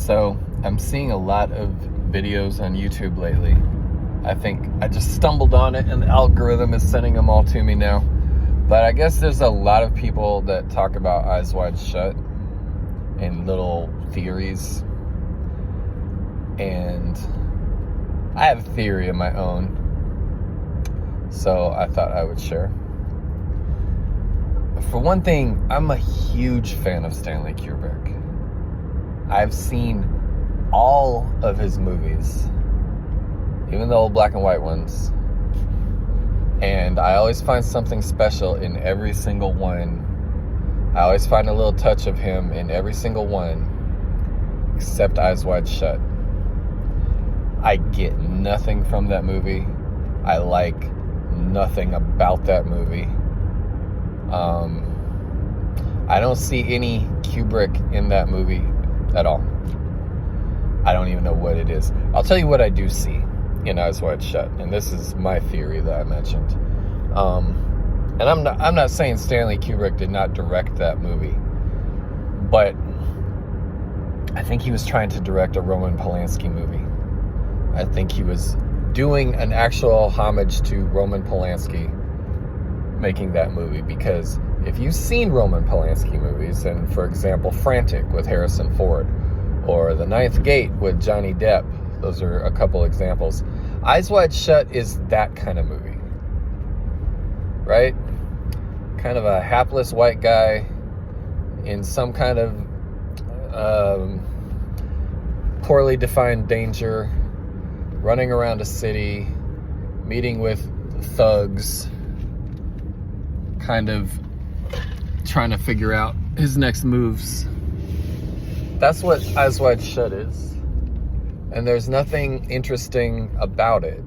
So I'm seeing a lot of videos on YouTube lately. I think I just stumbled on it and the algorithm is sending them all to me now. But I guess there's a lot of people that talk about Eyes Wide Shut and little theories. And I have a theory of my own. So I thought I would share. For one thing, I'm a huge fan of Stanley Kubrick. I've seen all of his movies, even the old black and white ones. And I always find something special in every single one. I always find a little touch of him in every single one, except Eyes Wide Shut. I get nothing from that movie. I like nothing about that movie. I don't see any Kubrick in that movie at all. I don't even know what it is. I'll tell you what I do see in Eyes Wide Shut, and this is my theory that I mentioned. And I'm not saying Stanley Kubrick did not direct that movie, but I think he was trying to direct a Roman Polanski movie. I think he was doing an actual homage to Roman Polanski making that movie, because if you've seen Roman Polanski movies, and for example Frantic with Harrison Ford, or The Ninth Gate with Johnny Depp, those are a couple examples. Eyes Wide Shut is that kind of movie, right? Kind of a hapless white guy in some kind of poorly defined danger, running around a city, meeting with thugs, kind of trying to figure out his next moves. That's what Eyes Wide Shut is. And there's nothing interesting about it,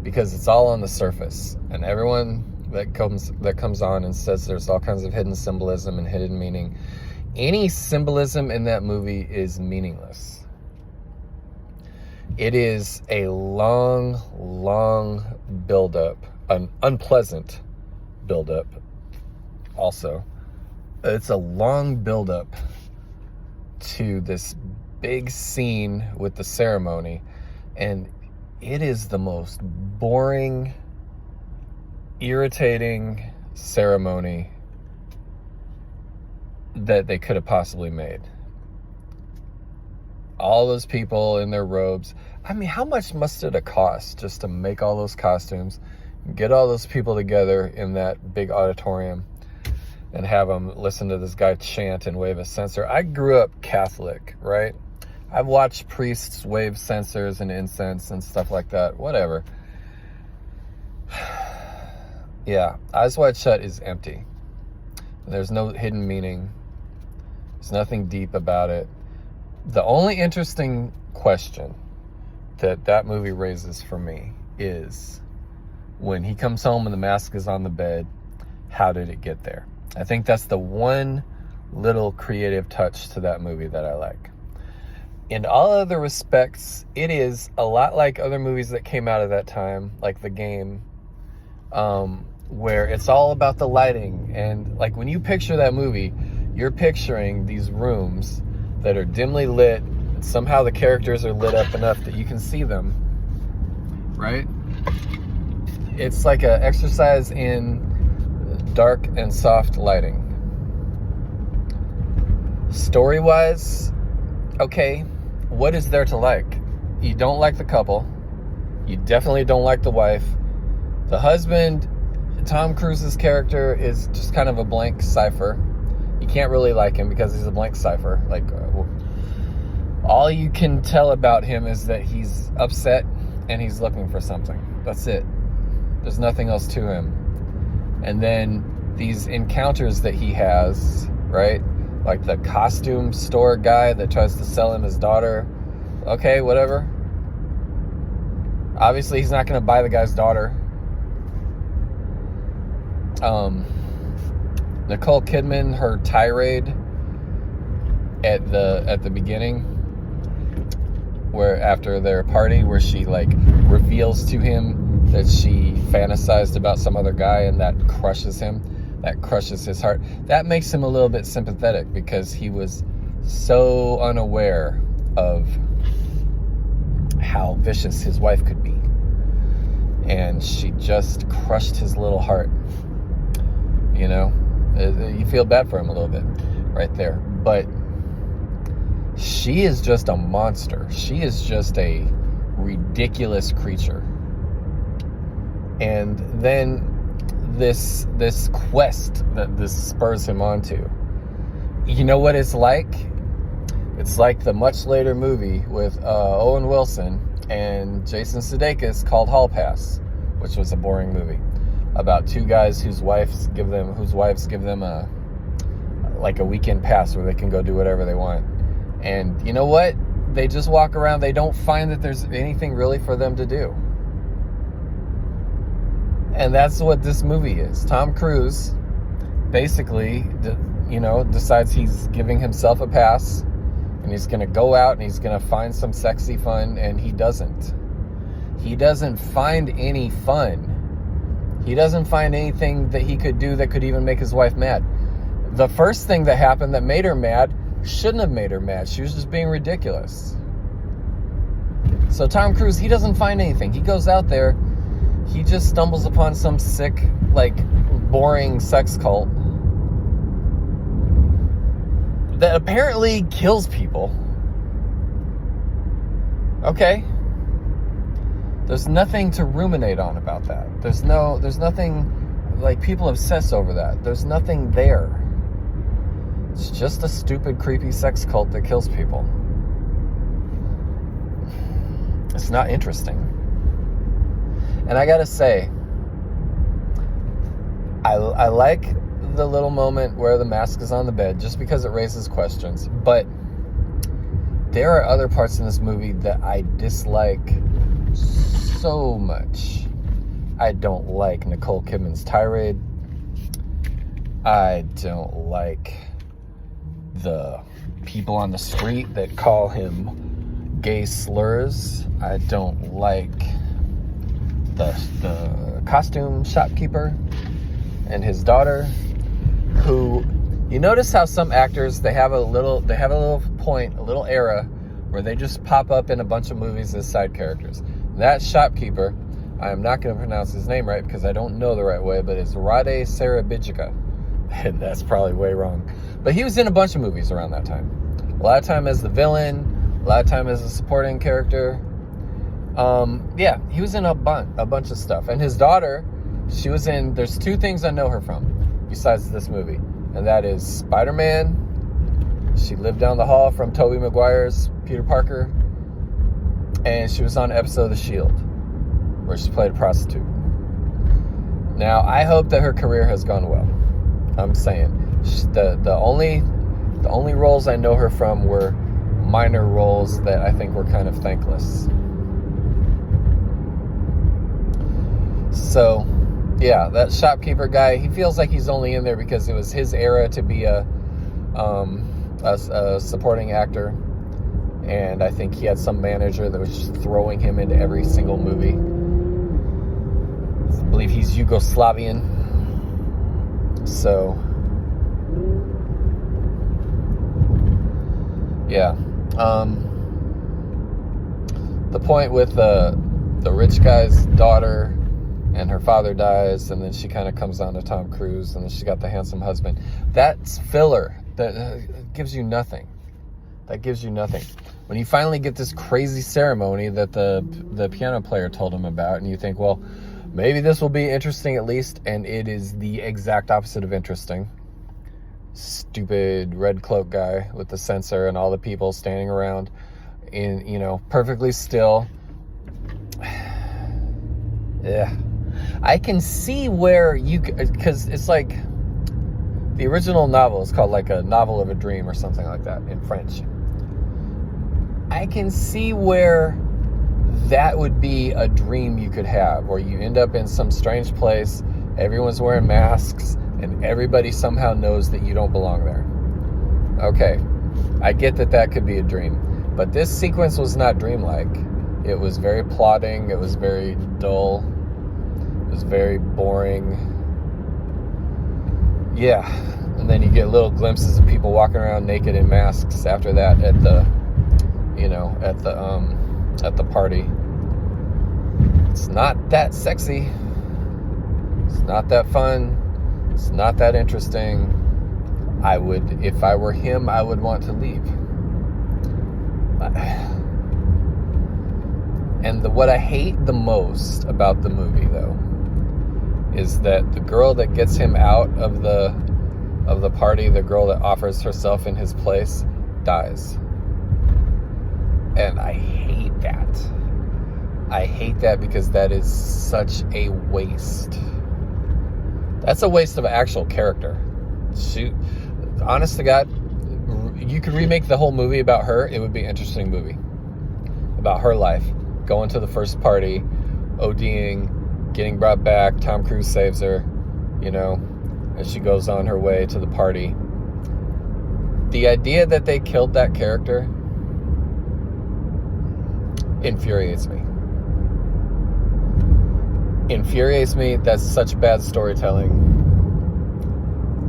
because it's all on the surface. And everyone that comes on and says there's all kinds of hidden symbolism and hidden meaning, any symbolism in that movie is meaningless. It is a long buildup, an unpleasant buildup also. It's a long buildup to this big scene with the ceremony, and it is the most boring, irritating ceremony that they could have possibly made. All those people in their robes. I mean, how much must it have cost just to make all those costumes, get all those people together in that big auditorium, and have them listen to this guy chant and wave a censer? I grew up Catholic, right? I've watched priests wave censers and incense and stuff like that. Whatever. Yeah, Eyes Wide Shut is empty. There's no hidden meaning. There's nothing deep about it. The only interesting question that movie raises for me is, when he comes home and the mask is on the bed, how did it get there? I think that's the one little creative touch to that movie that I like. In all other respects, it is a lot like other movies that came out of that time, like The Game, where it's all about the lighting. And like when you picture that movie, you're picturing these rooms that are dimly lit. Somehow the characters are lit up enough that you can see them, right? It's like an exercise in dark and soft lighting. Story-wise, okay, what is there to like? You don't like the couple. You definitely don't like the wife. The husband, Tom Cruise's character, is just kind of a blank cipher. You can't really like him because he's a blank cipher. Like, all you can tell about him is that he's upset and he's looking for something. That's it. There's nothing else to him. And then these encounters that he has, right? Like the costume store guy that tries to sell him his daughter. Okay, whatever. Obviously, he's not going to buy the guy's daughter. Nicole Kidman, her tirade at the beginning, where after their party, where she like reveals to him that she fantasized about some other guy, and that crushes him, that crushes his heart. That makes him a little bit sympathetic, because he was so unaware of how vicious his wife could be. And she just crushed his little heart. You know, you feel bad for him a little bit right there. But she is just a monster. She is just a ridiculous creature. And then this quest that this spurs him onto. You know what it's like? It's like the much later movie with Owen Wilson and Jason Sudeikis called Hall Pass, which was a boring movie about two guys whose wives give them a weekend pass where they can go do whatever they want. And you know what? They just walk around. They don't find that there's anything really for them to do. And that's what this movie is. Tom Cruise basically, decides he's giving himself a pass and he's going to go out and he's going to find some sexy fun, and he doesn't. He doesn't find any fun. He doesn't find anything that he could do that could even make his wife mad. The first thing that happened that made her mad shouldn't have made her mad. She was just being ridiculous. So Tom Cruise, he doesn't find anything. He goes out there, he just stumbles upon some sick, boring sex cult that apparently kills people. Okay. There's nothing to ruminate on about that. There's nothing, people obsess over that. There's nothing there. It's just a stupid, creepy sex cult that kills people. It's not interesting. And I gotta say, I like the little moment where the mask is on the bed just because it raises questions. But there are other parts in this movie that I dislike so much. I don't like Nicole Kidman's tirade. I don't like the people on the street that call him gay slurs. I don't like the costume shopkeeper and his daughter, who, you notice how some actors, they have a little point, a little era where they just pop up in a bunch of movies as side characters. That shopkeeper, I am not going to pronounce his name right because I don't know the right way, but it's Rade Sarabijika. And that's probably way wrong. But he was in a bunch of movies around that time. A lot of time as the villain, a lot of time as a supporting character. He was in a bunch of stuff. And his daughter, she was in, there's two things I know her from besides this movie. And that is Spider-Man. She lived down the hall from Tobey Maguire's Peter Parker. And she was on an episode of The Shield, where she played a prostitute. Now, I hope that her career has gone well. I'm saying the only roles I know her from were minor roles that I think were kind of thankless. So, yeah, that shopkeeper guy, he feels like he's only in there because it was his era to be a supporting actor. And I think he had some manager that was just throwing him into every single movie. I believe he's Yugoslavian. So, yeah. The point with the rich guy's daughter and her father dies, and then she kind of comes on to Tom Cruise, and then she got the handsome husband. That's filler. That gives you nothing. That gives you nothing. When you finally get this crazy ceremony that the piano player told him about, and you think, well, maybe this will be interesting at least, and it is the exact opposite of interesting. Stupid red cloak guy with the censer and all the people standing around in, perfectly still. Yeah. I can see where because it's like the original novel is called like a novel of a dream or something like that in French. I can see where that would be a dream you could have, where you end up in some strange place, everyone's wearing masks, and everybody somehow knows that you don't belong there. Okay, I get that could be a dream, but this sequence was not dreamlike. It was very plodding, it was very dull, it was very boring. Yeah, And then you get little glimpses of people walking around naked in masks after that at the, at the party. It's not that sexy. It's not that fun. It's not that interesting. If I were him, I would want to leave. And what I hate the most about the movie, though, is that the girl that gets him out of the party, the girl that offers herself in his place, dies. And I hate that. I hate that because that is such a waste. That's a waste of actual character. Shoot, honest to God, you could remake the whole movie about her. It would be an interesting movie about her life. Going to the first party, ODing, getting brought back. Tom Cruise saves her, as she goes on her way to the party. The idea that they killed that character infuriates me. That's such bad storytelling.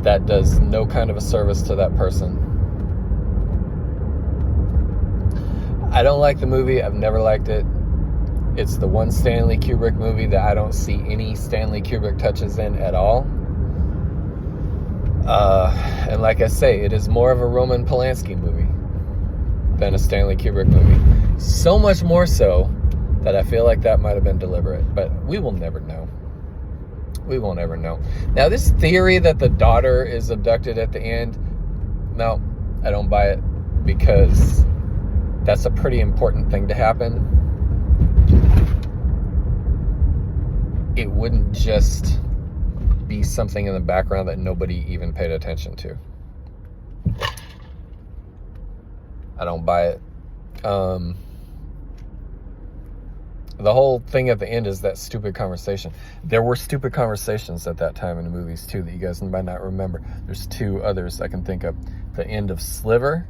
That does no kind of a service to that person. I don't like the movie. I've never liked it. It's the one Stanley Kubrick movie that I don't see any Stanley Kubrick touches in at all. And like I say, it is more of a Roman Polanski movie than a Stanley Kubrick movie. So much more so that I feel like that might have been deliberate. But we will never know. We won't ever know. Now, this theory that the daughter is abducted at the end, no, I don't buy it, because that's a pretty important thing to happen. It wouldn't just be something in the background that nobody even paid attention to. I don't buy it. The whole thing at the end is that stupid conversation. There were stupid conversations at that time in the movies too that you guys might not remember. There's two others I can think of. The end of Sliver,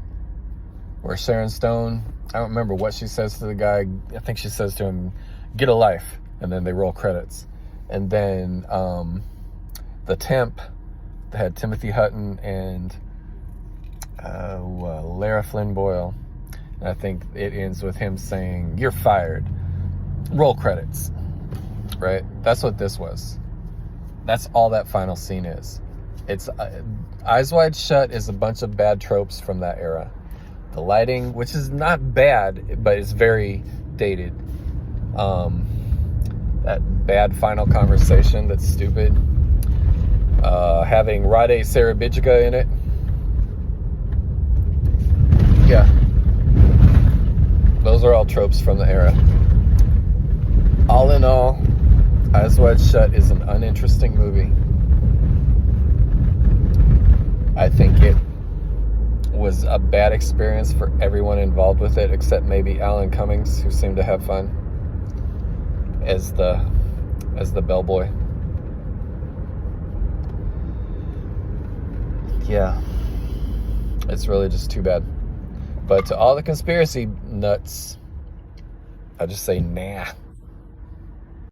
where Sharon Stone, I don't remember what she says to the guy. I think she says to him, "Get a life," and then they roll credits. And then The Temp, that had Timothy Hutton and Lara Flynn Boyle. And I think it ends with him saying, "You're fired." Roll credits. Right? That's what this was. That's all that final scene is. It's Eyes Wide Shut is a bunch of bad tropes from that era. The lighting, which is not bad, but it's very dated. That bad final conversation that's stupid. Having Rade Sarabijika in it. Yeah. Those are all tropes from the era. All in all, Eyes Wide Shut is an uninteresting movie. I think it was a bad experience for everyone involved with it, except maybe Alan Cummings, who seemed to have fun as the bellboy. Yeah, it's really just too bad. But to all the conspiracy nuts, I just say nah.